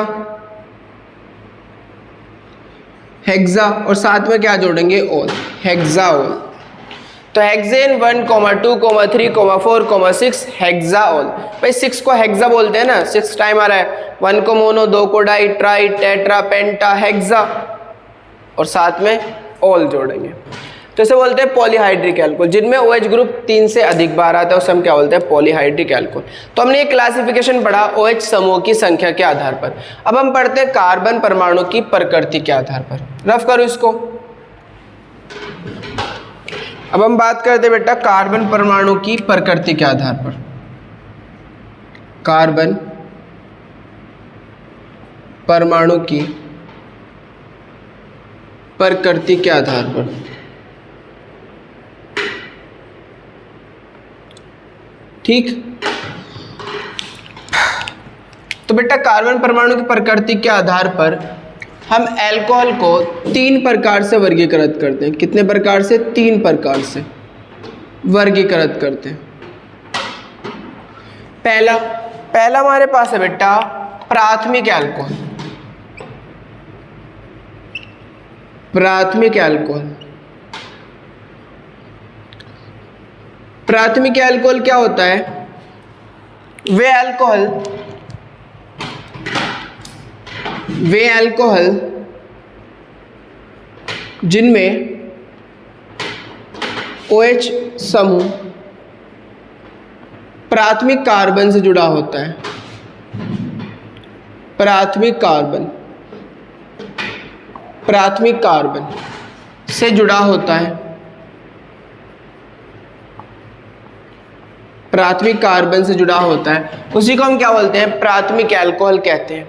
हेक्सा और साथ में क्या जोड़ेंगे, ओल, हेक्साओल। तो हेक्सेन 1, 2, 3, 4, 6 हेक्साओल। भाई 6 को हेक्सा बोलते हैं ना, 6 टाइम आ रहा है। 1 को मोनो, 2 को डाई, ट्राई, टेट्रा, पेंटा, हेक्सा और साथ में ओल जोड़ेंगे। तो इसे बोलते हैं पॉलीहाइड्रिक एल्कोहल, जिनमें OH ग्रुप 3 से अधिक बार आता है उसे हम क्या बोलते हैं, पॉलीहाइड्रिक एल्कोहल। तो हमने ये क्लासिफिकेशन पढ़ा OH समूह की संख्या के आधार पर। अब हम पढ़ते हैं कार्बन परमाणु की प्रकृति के आधार पर। रफ करो इसको। अब हम बात करते हैं बेटा कार्बन परमाणु की प्रकृति के आधार पर। कार्बन परमाणु की प्रकृति के आधार पर। ठीक, तो बेटा कार्बन परमाणु की प्रकृति के आधार पर हम अल्कोहल को 3 प्रकार से वर्गीकृत करते हैं। कितने प्रकार से, 3 प्रकार से वर्गीकृत करते हैं। पहला हमारे पास है बेटा प्राथमिक अल्कोहल। प्राथमिक अल्कोहल, प्राथमिक अल्कोहल क्या होता है, वे अल्कोहल जिनमें OH समूह प्राथमिक कार्बन से जुड़ा होता है। प्राथमिक कार्बन से जुड़ा होता है। प्राथमिक कार्बन से जुड़ा होता है, उसी को हम क्या बोलते हैं, प्राथमिक अल्कोहल कहते हैं।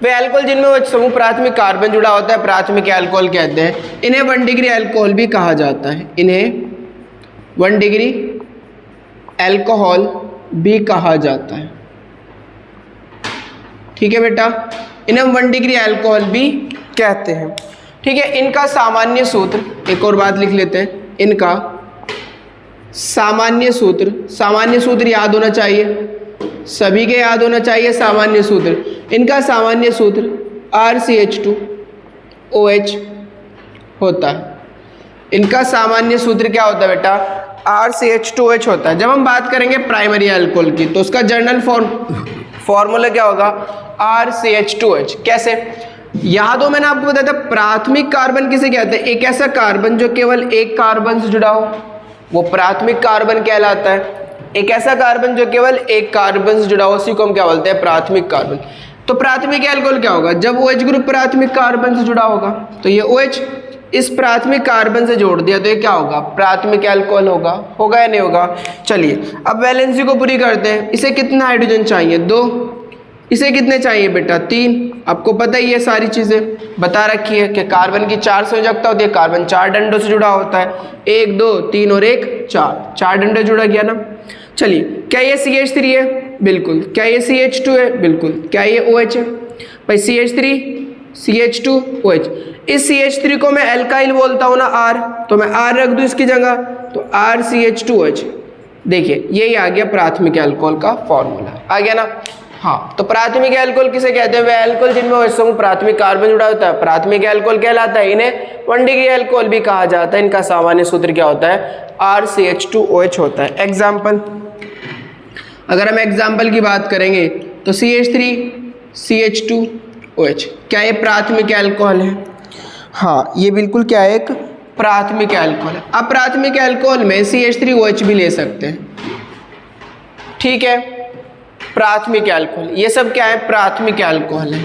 वे अल्कोहल जिनमें OH समूह प्राथमिक कार्बन जुड़ा होता है प्राथमिक अल्कोहल कहते हैं। इन्हें 1 डिग्री अल्कोहल भी कहा जाता है। इन्हें 1 डिग्री अल्कोहल भी कहा जाता है। ठीक है बेटा, इन्हें हम 1 डिग्री अल्कोहल भी कहते हैं। ठीक है, इनका सामान्य सूत्र, एक और बात लिख लेते हैं, इनका सामान्य सूत्र याद होना चाहिए, सभी के याद होना चाहिए सामान्य सूत्र। इनका सामान्य सूत्र RCH2OH होता है। इनका सामान्य सूत्र क्या होता है बेटा, RCH2OH होता है। जब हम बात करेंगे प्राइमरी अल्कोहल की तो उसका जनरल फॉर्मूला क्या होगा, RCH2OH। कैसे, याद हो मैंने आपको बताया था प्राथमिक कार्बन किसे कहते हैं, एक ऐसा कार्बन जो केवल एक कार्बन से जुड़ा हो वो प्राथमिक कार्बन कहलाता है। एक ऐसा कार्बन जो केवल एक कार्बन से जुड़ा हो उसी को हम क्या बोलते हैं, प्राथमिक कार्बन। तो प्राथमिक अल्कोहल क्या होगा, जब OH ग्रुप प्राथमिक कार्बन से जुड़ा होगा तो ये OH इस प्राथमिक कार्बन से जोड़ दिया तो ये क्या होगा, प्राथमिक अल्कोहल होगा या नहीं होगा। चलिए अब वैलेंसी को पूरी करते हैं। इसे कितना हाइड्रोजन चाहिए, 2। इसे कितने चाहिए बेटा, 3। आपको पता ही है सारी चीजें बता रखी है कि कार्बन की 4 संयोजकता होती है, कार्बन 4 डंडों से जुड़ा होता है, 1 2 3 और 1 4 डंडे जुड़ा गया ना। चलिए, क्या ये CH3 है, बिल्कुल। क्या ये CH2 है, बिल्कुल। क्या ये OH है, भाई CH3 CH2OH। इस CH3 को मैं एल्काइल बोलता हूँ ना R, तो मैं R रख दूँ इसकी जगह, तो RCH2OH। देखिए यही आ गया प्राथमिक अल्कोहल का फॉर्मूला, आ गया ना। हाँ, तो प्राथमिक अल्कोहल किसे कहते हैं, वे अल्कोहल जिनमें OH समूह प्राथमिक कार्बन जुड़ा होता है प्राथमिक अल्कोहल कहलाता है। इन्हें 1 डिग्री अल्कोहल भी कहा जाता है। इनका सामान्य सूत्र क्या होता है, RCH2OH होता है। एग्जाम्पल, अगर हम एग्जाम्पल की बात करेंगे तो CH3 CH2OH, क्या ये प्राथमिक अल्कोहल है, हाँ ये बिल्कुल क्या है, एक प्राथमिक अल्कोहल है। अब प्राथमिक अल्कोहल में CH3OH भी ले सकते हैं। ठीक है, प्राथमिक अल्कोहल, ये सब क्या है, प्राथमिक अल्कोहल है,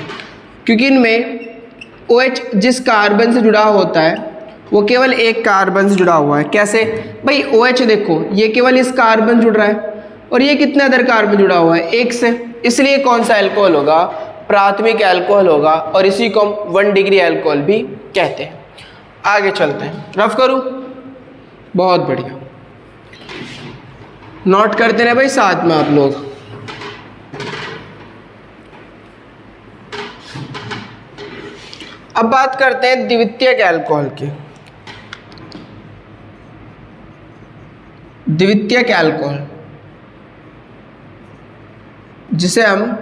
क्योंकि इनमें OH जिस कार्बन से जुड़ा होता है वो केवल एक कार्बन से जुड़ा हुआ है। कैसे भाई, OH देखो ये केवल इस कार्बन जुड़ रहा है और ये कितने अदर कार्बन जुड़ा हुआ है, एक से, इसलिए कौन सा अल्कोहल होगा, प्राथमिक अल्कोहल होगा। और इसी को हम 1 डिग्री अल्कोहल भी कहते हैं। आगे चलते हैं, रफ करूं, बहुत बढ़िया, नोट करते रहे भाई साथ में आप लोग। अब बात करते हैं द्वितीयक अल्कोहल की। द्वितीयक अल्कोहल जिसे हम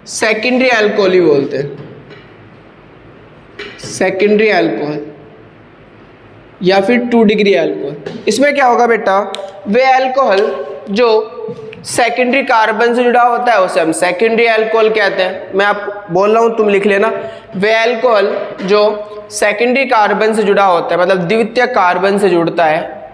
सेकेंडरी अल्कोहल ही बोलते हैं, सेकेंडरी अल्कोहल या फिर 2 डिग्री अल्कोहल। इसमें क्या होगा बेटा, वे अल्कोहल जो सेकेंडरी कार्बन से जुड़ा होता है उसे हम सेकेंडरी अल्कोहल कहते हैं। मैं आप बोल रहा हूँ, तुम लिख लेना। वे अल्कोहल जो सेकेंडरी कार्बन से जुड़ा होता है, मतलब द्वितीय कार्बन से जुड़ता है,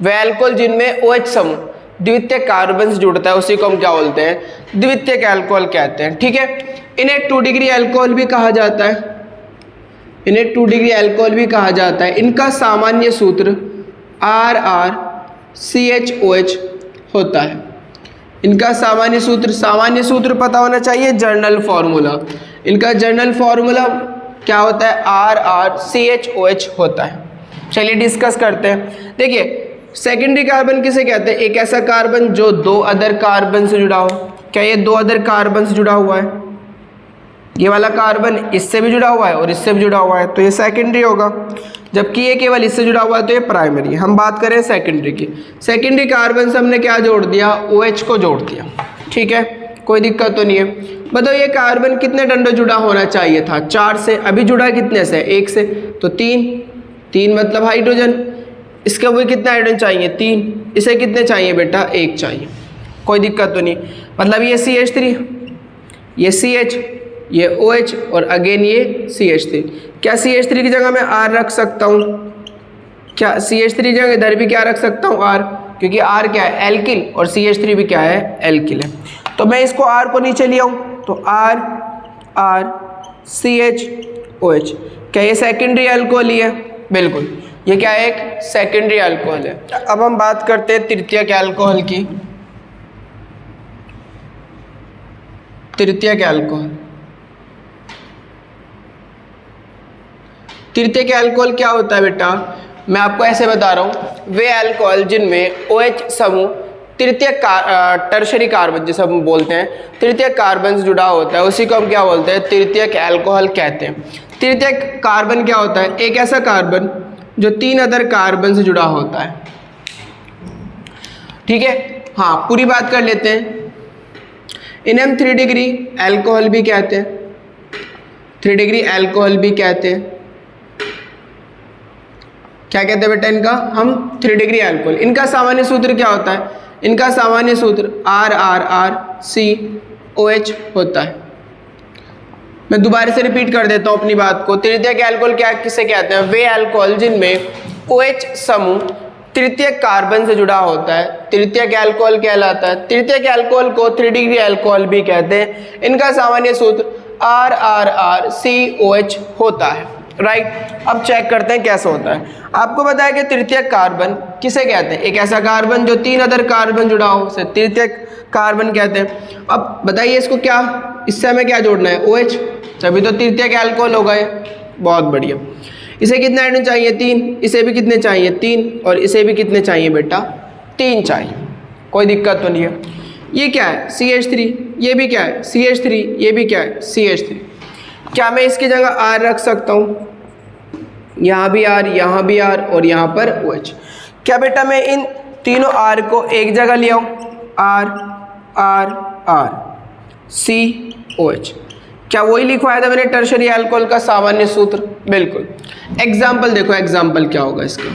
वे अल्कोहल जिनमें OH समूह द्वितीय कार्बन से जुड़ता है, उसी को हम क्या बोलते हैं, द्वितीयक अल्कोहल कहते हैं। ठीक है, इन्हें 2 डिग्री अल्कोहल भी कहा जाता है, इन्हें 2 डिग्री अल्कोहल भी कहा जाता है। इनका सामान्य सूत्र RrCHOH होता है। इनका सामान्य सूत्र पता होना चाहिए, जर्नल फॉर्मूला। इनका जर्नल फॉर्मूला क्या होता है, RrCHOH होता है। चलिए डिस्कस करते हैं। देखिए, सेकेंडरी कार्बन किसे कहते हैं, एक ऐसा कार्बन जो 2 अदर कार्बन से जुड़ा हो। क्या ये 2 अदर कार्बन से जुड़ा हुआ है? ये वाला कार्बन इससे भी जुड़ा हुआ है और इससे भी जुड़ा हुआ है, तो ये सेकेंडरी होगा। जबकि ये केवल इससे जुड़ा हुआ है तो ये प्राइमरी। हम बात करें सेकेंडरी की। सेकेंडरी कार्बन से हमने क्या जोड़ दिया, OH को जोड़ दिया। ठीक है, कोई दिक्कत तो नहीं है। बताओ ये कार्बन कितने डंडे जुड़ा होना चाहिए था, 4 से। अभी जुड़ा कितने से, 1 से, तो 3 मतलब हाइड्रोजन। इसके वो कितने हाइड्रोजन चाहिए, 3। इसे कितने चाहिए बेटा, 1 चाहिए। कोई दिक्कत तो नहीं। मतलब ये CH3, ये CH, ये OH और अगेन ये CH3। क्या CH3 की जगह मैं R रख सकता हूँ? क्या CH3 की जगह इधर भी क्या रख सकता हूँ, R? क्योंकि R क्या है, एल्किल, और CH3 भी क्या है, एल्किल है। तो मैं इसको R को नीचे ले आऊँ तो RrCHOH। क्या ये सेकेंडरी अल्कोहल ही है? बिल्कुल, ये क्या है, एक सेकेंडरी अल्कोहल है। अब हम बात करते हैं तृतीयक अल्कोहल की। तृतीयक अल्कोहल, तृतीयक अल्कोहल क्या होता है बेटा, मैं आपको ऐसे बता रहा हूँ। वे अल्कोहल जिनमें OH समूह तृतीयक टर्शरी कार्बन, जिसे हम बोलते हैं तृतीयक कार्बन से जुड़ा होता है, उसी को हम क्या बोलते हैं, तृतीयक अल्कोहल कहते हैं। तृतीयक कार्बन क्या होता है, एक ऐसा कार्बन जो 3 अदर कार्बन से जुड़ा होता है। ठीक है, हाँ, पूरी बात कर लेते हैं। इन्हें हम 3 डिग्री अल्कोहल भी कहते हैं, 3 डिग्री अल्कोहल भी कहते हैं। क्या कहते हैं बेटा इनका, हम 3 डिग्री अल्कोहल। इनका सामान्य सूत्र क्या होता है, इनका सामान्य सूत्र RrCOH होता है। मैं दोबारा से रिपीट कर देता हूँ अपनी बात को। तृतीयक अल्कोहल क्या किसे कहते हैं, वे अल्कोहल जिनमें OH समूह तृतीयक कार्बन से जुड़ा होता है, तृतीयक अल्कोहल कहलाता है। तृतीयक अल्कोहल को 3 डिग्री अल्कोहल भी कहते हैं। इनका सामान्य सूत्र RrCOH होता है। राइट, अब चेक करते हैं कैसे होता है। आपको बताया कि तृतीयक कार्बन किसे कहते हैं, एक ऐसा कार्बन जो 3 अदर कार्बन जुड़ा हो, उसे तृतीयक कार्बन कहते हैं। अब बताइए इसको क्या, इससे हमें क्या जोड़ना है, OH, तभी तो तृतीयक अल्कोहल हो गए। बहुत बढ़िया। इसे कितने हाइड्रोजन चाहिए, 3। इसे भी कितने चाहिए, 3, और इसे भी कितने चाहिए बेटा, 3 चाहिए। कोई दिक्कत तो नहीं है। ये क्या है, CH3, ये भी क्या है, CH3, ये भी क्या है, CH3। क्या मैं इसकी जगह R रख सकता हूँ, यहाँ भी R, यहाँ भी R, और यहाँ पर OH। क्या बेटा मैं इन तीनों R को एक जगह ले आऊँ, RrCOH। क्या वही लिखवाया था मैंने टर्शरी अल्कोहल का सामान्य सूत्र? बिल्कुल। एग्जाम्पल देखो, एग्जाम्पल क्या होगा इसका,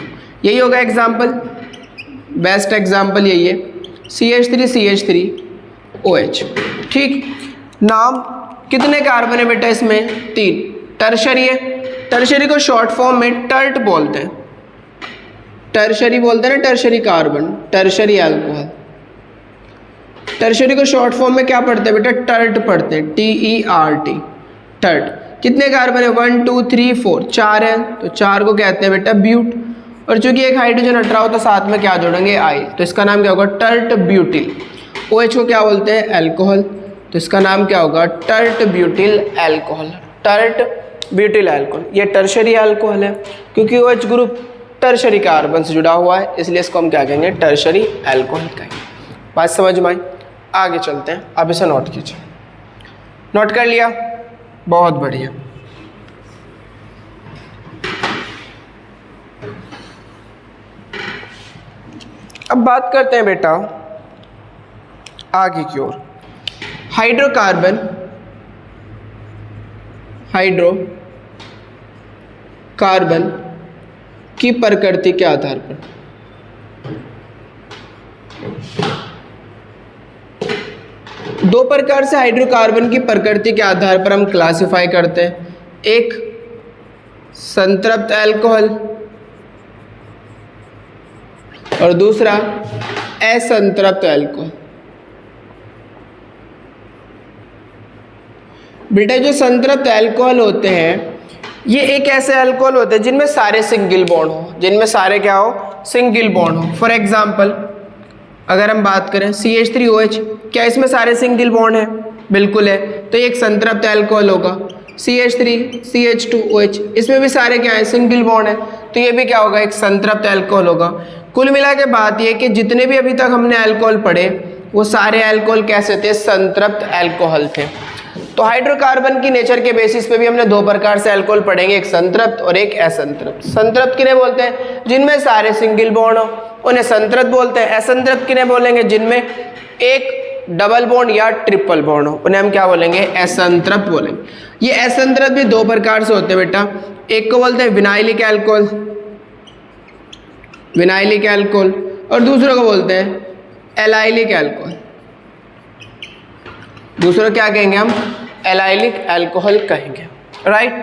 यही होगा एग्जाम्पल, बेस्ट एग्जाम्पल यही है, CH3CH3OH। ठीक, नाम कितने कार्बन है बेटा इसमें, 3। टर्शरी है, टर्शरी को शॉर्ट फॉर्म में टर्ट बोलते हैं, टर्शरी बोलते हैं ना, tertiary carbon, tertiary alcohol. Tertiary को शॉर्ट फॉर्म में क्या पढ़ते हैं बेटा, टर्ट पढ़ते हैं, TERT, टर्ट। कितने कार्बन है, 1 2 3 4, 4 है, तो 4 को कहते हैं बेटा ब्यूट। और चूंकि एक हाइड्रोजन हट रहा हो तो साथ में क्या जोड़ेंगे, आई, तो इसका नाम क्या होगा, टर्ट ब्यूटिल। OH को क्या बोलते हैं, अल्कोहल, तो इसका नाम क्या होगा, tert butyl alcohol, tert butyl alcohol. ये टर्शरी अल्कोहल है क्योंकि OH ग्रुप टर्शरी कार्बन से जुड़ा हुआ है, इसलिए इसको हम क्या कहेंगे, टर्शरी अल्कोहल कहेंगे। बात समझ में आई? आगे चलते हैं। अब इसे नोट कीजिए। नोट कर लिया, बहुत बढ़िया। अब बात करते हैं बेटा आगे की ओर। हाइड्रोकार्बन हाइड्रोकार्बन की प्रकृति के आधार पर। दो प्रकार से हाइड्रोकार्बन की प्रकृति के आधार पर हम क्लासिफाई करते हैं, एक संतृप्त अल्कोहल और दूसरा असंतृप्त अल्कोहल। बेटा जो संतृप्त अल्कोहल होते हैं ये एक ऐसे अल्कोहल होते हैं जिनमें सारे सिंगल बॉन्ड हो, जिनमें सारे क्या हो, सिंगल बॉन्ड हो। फॉर एग्जांपल अगर हम बात करें CH3OH, क्या इसमें सारे सिंगल बॉन्ड है? बिल्कुल है, तो ये एक संतृप्त अल्कोहल होगा। CH3CH2OH, इसमें भी सारे क्या है, सिंगल बॉन्ड है, तो ये भी क्या होगा, एक संतृप्त अल्कोहल होगा। कुल मिला के बात ये कि जितने भी अभी तक हमने अल्कोहल पढ़े वो सारे अल्कोहल कैसे थे, संतृप्त अल्कोहल थे। तो हाइड्रोकार्बन की नेचर के बेसिस पे भी हमने दो प्रकार से अल्कोहल पढ़ेंगे, एक संतृप्त और एक असंतृप्त। संतृप्त किन्हें बोलते हैं, जिनमें सारे सिंगल बॉन्ड हो, उन्हें संतृप्त बोलते हैं। असंतृप्त किन्हें बोलेंगे, जिनमें एक डबल बॉन्ड या ट्रिपल बॉन्ड हो, उन्हें हम क्या बोलेंगे, असंतृप्त बोलेंगे। ये असंतृप्त भी दो प्रकार से होते हैं बेटा, एक को बोलते हैं विनाइलिक अल्कोहल, विनाइलिक अल्कोहल, और दूसरे को बोलते हैं एलाइलिक अल्कोहल। दूसरा क्या कहेंगे हम, एलाइलिक अल्कोहल कहेंगे, right.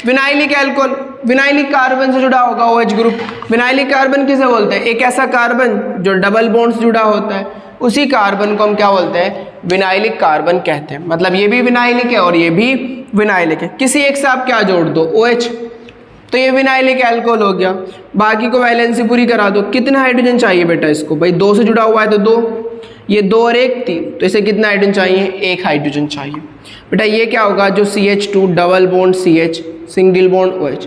Vinylic alcohol, vinylic carbon से जुड़ा होगा OH ग्रुप। विनाइलिक कार्बन किसे बोलते हैं, एक ऐसा कार्बन जो डबल बॉन्ड से जुड़ा होता है, उसी कार्बन को हम क्या बोलते हैं, विनाइलिक कार्बन कहते हैं। मतलब ये भी विनाइलिक है और ये भी विनाइलिक है, किसी एक से आप क्या जोड़ दो, OH, तो ये विनाइलिक अल्कोहल हो गया। बाकी को वैलेंसी पूरी करा दो, कितना हाइड्रोजन चाहिए बेटा इसको, भाई 2 से जुड़ा हुआ है तो 2, ये 2 और 1 3, तो इसे कितना हाइड्रोजन चाहिए, 1 हाइड्रोजन चाहिए। बेटा ये क्या होगा, जो CH2 double bond CH single bond OH,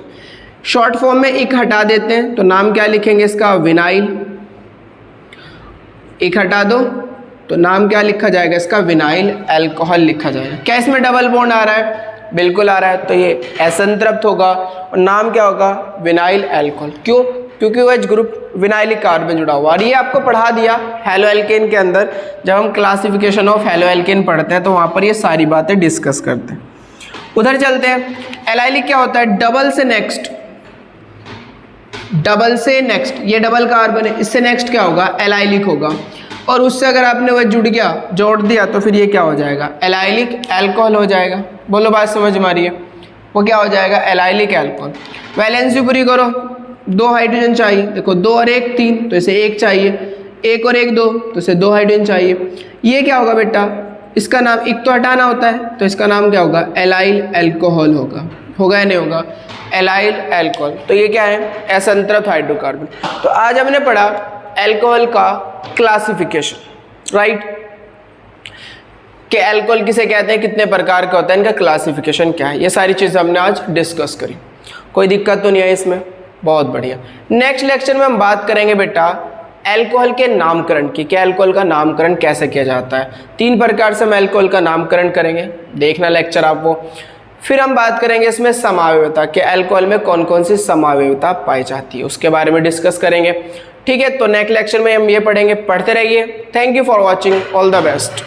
short form में एक हटा देते हैं तो नाम क्या लिखेंगे इसका, विनाइल। एक हटा दो तो नाम क्या लिखा जाएगा इसका, विनाइल अल्कोहल लिखा जाएगा। क्या इसमें डबल बॉन्ड आ रहा है, बिल्कुल आ रहा है, तो ये असंतृप्त होगा और नाम क्या होगा, विनाइल अल्कोहल। क्यों, क्योंकि OH ग्रुप विनाइलिक कार्बन जुड़ा हुआ। और ये आपको पढ़ा दिया हेलो एल्केन के अंदर, जब हम क्लासिफिकेशन ऑफ हेलो एल्केन पढ़ते हैं तो वहाँ पर ये सारी बातें डिस्कस करते हैं। उधर चलते हैं, एलाइलिक क्या होता है, डबल से नेक्स्ट, डबल से नेक्स्ट, ये डबल कार्बन है, इससे नेक्स्ट क्या होगा, एलाइलिक होगा, और उससे अगर आपने वह जुड़ गया, जोड़ दिया, तो फिर ये क्या हो जाएगा, एलाइलिक अल्कोहल हो जाएगा। बोलो बात समझ में आ रही है, वो क्या हो जाएगा, एलाइलिक अल्कोहल। वैलेंसी पूरी करो, 2 हाइड्रोजन चाहिए, देखो 2 और 1 3, तो इसे 1 चाहिए, 1 और 1 2, तो इसे 2 हाइड्रोजन चाहिए। ये क्या होगा बेटा, इसका नाम, एक तो हटाना होता है, तो इसका नाम क्या होगा, एलाइल अल्कोहल होगा। होगा या नहीं होगा, एलाइल अल्कोहल। तो ये क्या है, असंतृप्त हाइड्रोकार्बन। तो आज हमने पढ़ा अल्कोहल का क्लासिफिकेशन, राइट, कि अल्कोहल किसे कहते हैं, कितने प्रकार का होता है, इनका क्लासिफिकेशन क्या है, ये सारी चीज़ें हमने आज डिस्कस करी। कोई दिक्कत तो नहीं है इसमें, बहुत बढ़िया। नेक्स्ट लेक्चर में हम बात करेंगे बेटा अल्कोहल के नामकरण की, कि अल्कोहल का नामकरण कैसे किया जाता है। 3 प्रकार से हम अल्कोहल का नामकरण करेंगे, देखना लेक्चर आप वो। फिर हम बात करेंगे इसमें समावयवता, कि अल्कोहल में कौन कौन सी समावयवता पाई जाती है, उसके बारे में डिस्कस करेंगे। ठीक है, तो नेक्स्ट लेक्चर में हम ये पढ़ेंगे, पढ़ते रहिए। Thank you for watching, all the best.